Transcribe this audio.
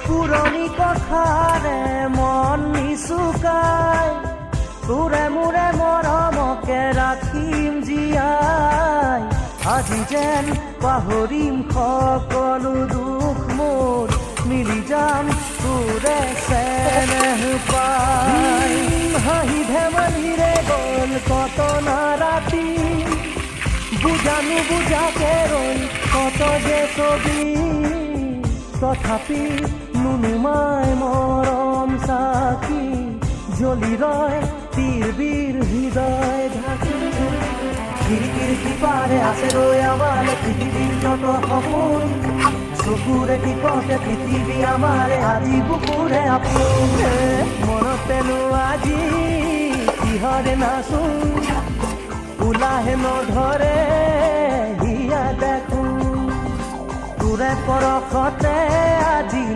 পুৰণি কথাৰে মন নিচুকাই তোৰে মোৰে মৰমকে ৰাখিম জীয়াই আজি যেন পাহৰিম সকলো দুখ মোৰ মিলি যাম তোৰে চেনেহ পাই হাঁহি ধেমালিৰে গ'ল কত না ৰাতি বুজানো বুজাকে ৰৈ কত যে ছবি তথাপি নুনুমাই মৰম চাকি জ্বলি ৰয় তীৰ হৃদয় ঢাকি খিৰিকীৰ সিপাৰে আছে ৰৈ আমাৰ পৃথিৱীৰ যত সপোন চকুৰে টিপতে পৃথিৱী আমাৰে আজি বুকুৰে আপোন মনতেনো আজি কিহৰে নাচো ওলাহে নধৰে হিয়া দেখো তোৰে পৰশতে আজি